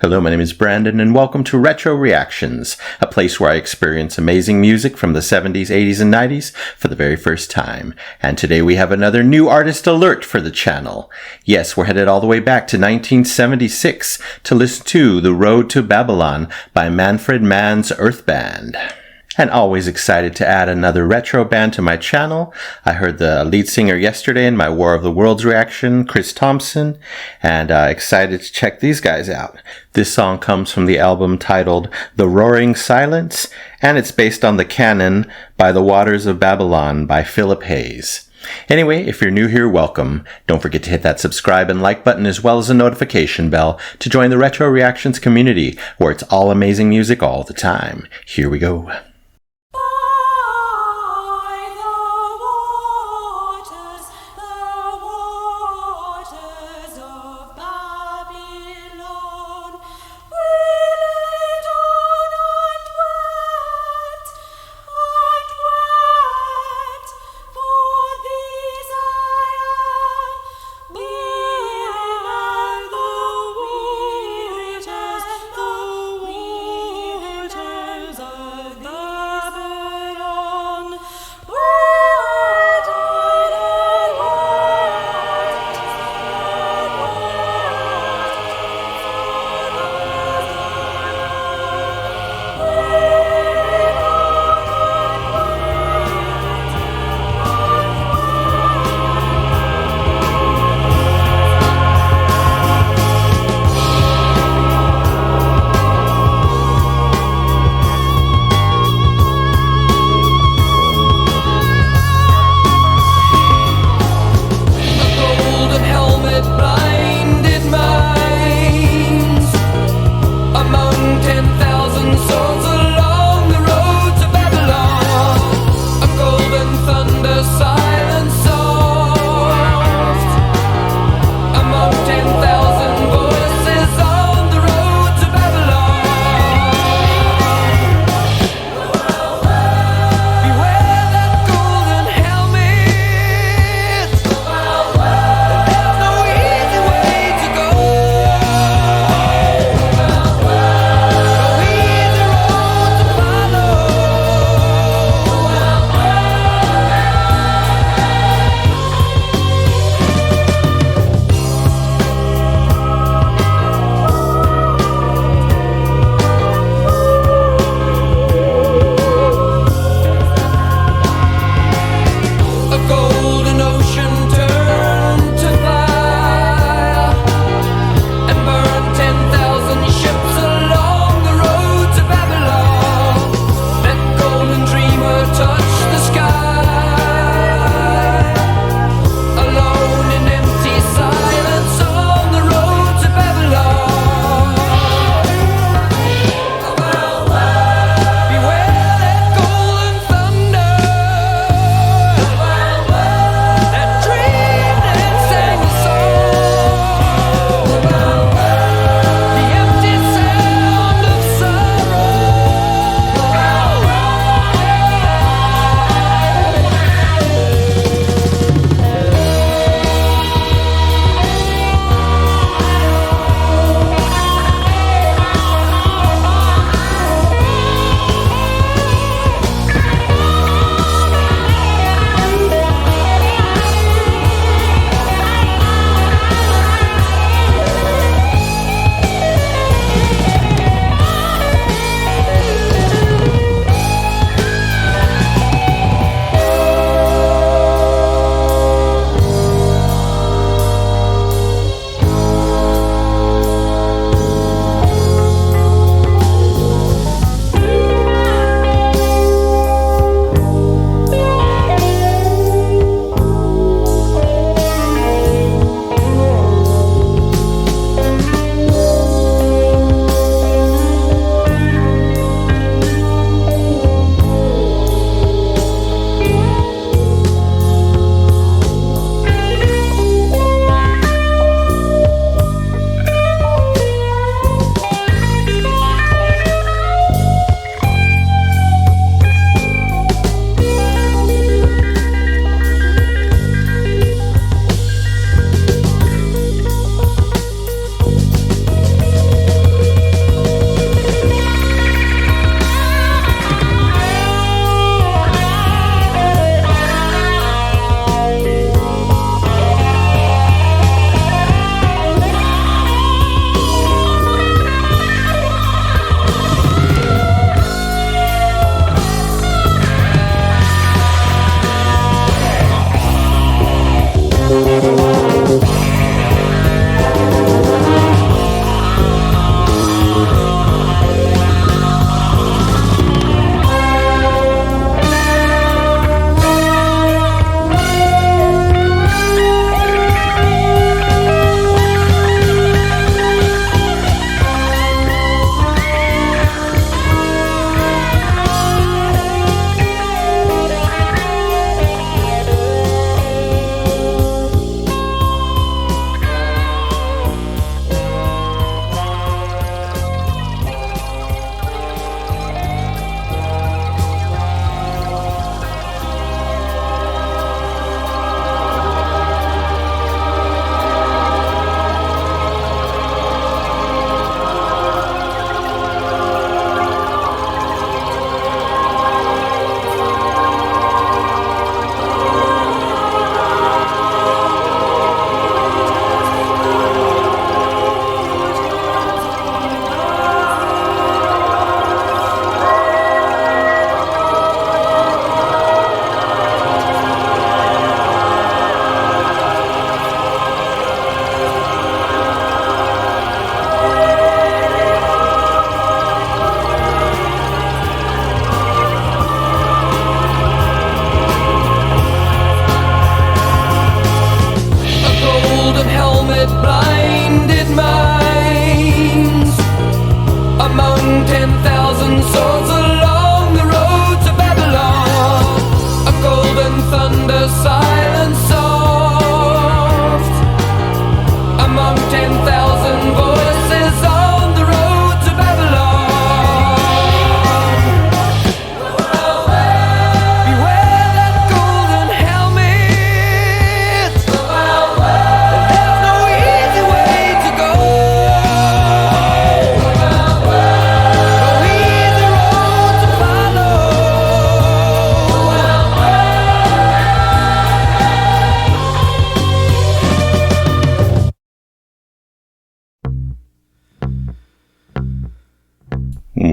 Hello, my name is Brandon, and welcome to Retro Reactions, a place where I experience amazing music from the 70s, 80s, and 90s for the very first time. And today we have another new artist alert for the channel. Yes, we're headed all the way back to 1976 to listen to The Road to Babylon by Manfred Mann's Earth Band. And always excited to add another retro band to my channel. I heard the lead singer yesterday in my War of the Worlds reaction, christhompson, and excited to check these guys out. This song comes from the album titled The Roaring Silence, and it's based on the canon By the Waters of Babylon by Philip Hayes. Anyway, if you're new here, welcome. Don't forget to hit that subscribe and like button as well as the notification bell to join the Retro Reactions community, where it's all amazing music all the time. Here we go. The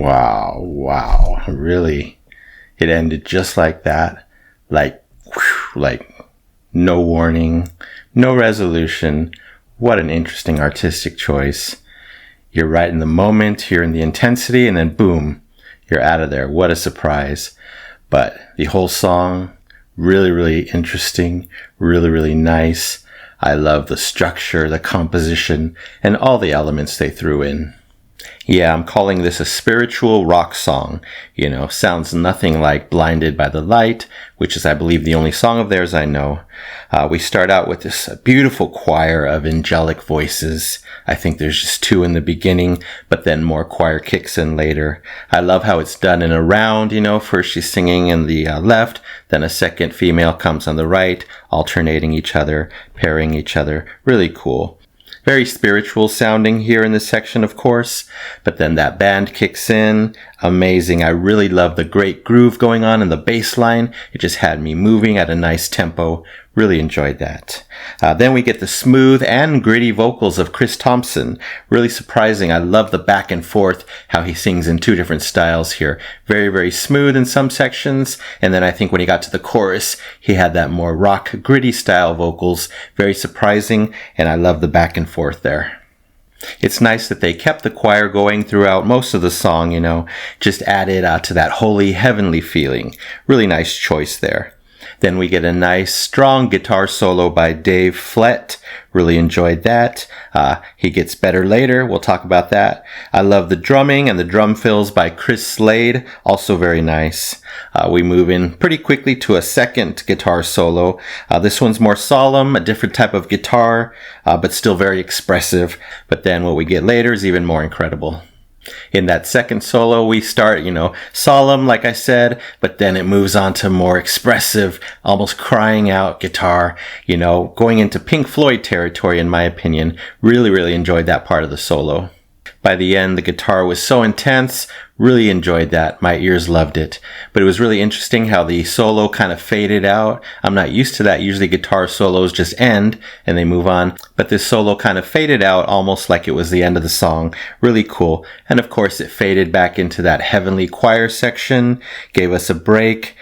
Wow. Really, it ended just like that. Like no warning, no resolution. What an interesting artistic choice. You're right in the moment, you're in the intensity, and then boom, you're out of there. What a surprise. But the whole song, really interesting, really nice. I love the structure, the composition, and all the elements they threw in. Yeah, I'm calling this a spiritual rock song. Sounds nothing like Blinded by the Light, which is, I believe, the only song of theirs I know. We start out with this beautiful choir of angelic voices. I think there's just 2 in the beginning, but then more choir kicks in later. I love how it's done in a round, first she's singing in the left, then a second female comes on the right, alternating each other, pairing each other. Really cool. Very spiritual sounding here in this section, of course, but then that band kicks in. Amazing. I really love the great groove going on in the bass line. It just had me moving at a nice tempo. Really enjoyed that. Then we get the smooth and gritty vocals of Chris Thompson. Really surprising. I love the back and forth, how he sings in 2 different styles here. Very smooth in some sections. And then I think when he got to the chorus, he had that more rock, gritty style vocals. Very surprising. And I love the back and forth there. It's nice that they kept the choir going throughout most of the song, just added to that holy, heavenly feeling. Really nice choice there. Then we get a nice, strong guitar solo by Dave Flett. Really enjoyed that. He gets better later. We'll talk about that. I love the drumming and the drum fills by Chris Slade. Also very nice. We move in pretty quickly to a second guitar solo. This one's more solemn, a different type of guitar, but still very expressive. But then what we get later is even more incredible. In that second solo, we start, solemn, like I said, but then it moves on to more expressive, almost crying out guitar, going into Pink Floyd territory, in my opinion. Really enjoyed that part of the solo. By the end, the guitar was so intense. Really enjoyed that. My ears loved it. But it was really interesting how the solo kind of faded out. I'm not used to that. Usually guitar solos just end and they move on. But this solo kind of faded out almost like it was the end of the song. Really cool. And of course it faded back into that heavenly choir section. Gave us a break.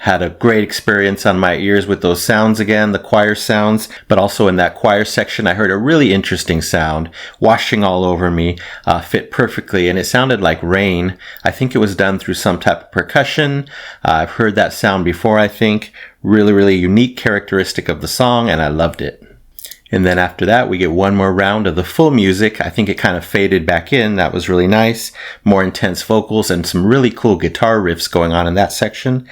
Had a great experience on my ears with those sounds again, the choir sounds, but also in that choir section, I heard a really interesting sound washing all over me, fit perfectly, and it sounded like rain. I think it was done through some type of percussion. I've heard that sound before, I think. Really unique characteristic of the song, and I loved it. And then after that, we get one more round of the full music. I think it kind of faded back in. That was really nice. More intense vocals and some really cool guitar riffs going on in that section.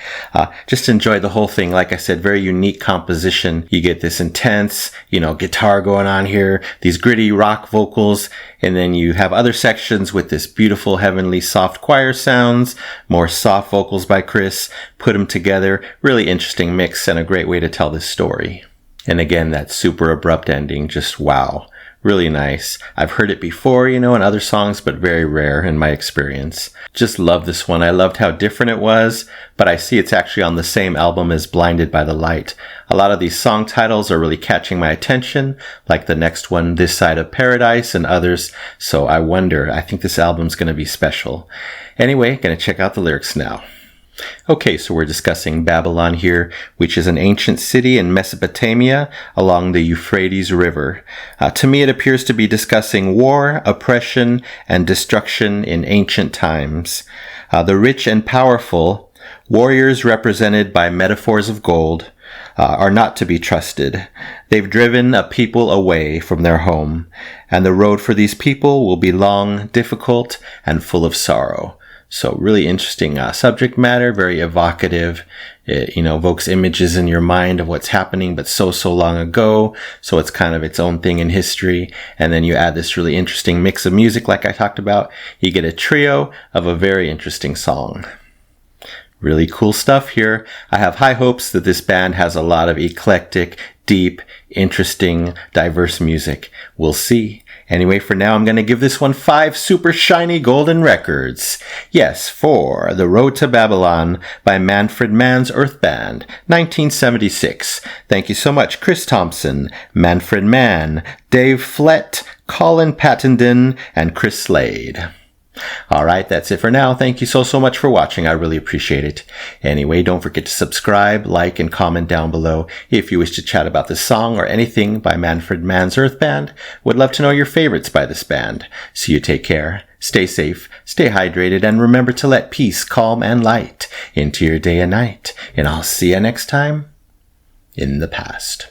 Just enjoyed the whole thing. Like I said, very unique composition. You get this intense, guitar going on here, these gritty rock vocals, and then you have other sections with this beautiful, heavenly, soft choir sounds, more soft vocals by Chris. Put them together. Really interesting mix and a great way to tell this story. And again, that super abrupt ending, just wow. Really nice. I've heard it before, in other songs, but very rare in my experience. Just love this one. I loved how different it was, but I see it's actually on the same album as Blinded by the Light. A lot of these song titles are really catching my attention, like the next one, This Side of Paradise, and others. So I think this album's going to be special. Anyway, going to check out the lyrics now. Okay, so we're discussing Babylon here, which is an ancient city in Mesopotamia along the Euphrates River. To me, it appears to be discussing war, oppression, and destruction in ancient times. The rich and powerful, warriors represented by metaphors of gold, are not to be trusted. They've driven a people away from their home, and the road for these people will be long, difficult, and full of sorrow. So really interesting subject matter, very evocative. It, evokes images in your mind of what's happening, but so long ago. So it's kind of its own thing in history. And then you add this really interesting mix of music like I talked about. You get a trio of a very interesting song. Really cool stuff here. I have high hopes that this band has a lot of eclectic, deep, interesting, diverse music. We'll see. Anyway, for now, I'm going to give this one 5 super shiny golden records. Yes, for The Road to Babylon by Manfred Mann's Earth Band, 1976. Thank you so much, Chris Thompson, Manfred Mann, Dave Flett, Colin Pattenden, and Chris Slade. Alright, that's it for now. Thank you so much for watching. I really appreciate it. Anyway, don't forget to subscribe, like, and comment down below if you wish to chat about this song or anything by Manfred Mann's Earth Band. Would love to know your favorites by this band. So you take care, stay safe, stay hydrated, and remember to let peace, calm, and light into your day and night. And I'll see you next time in the past.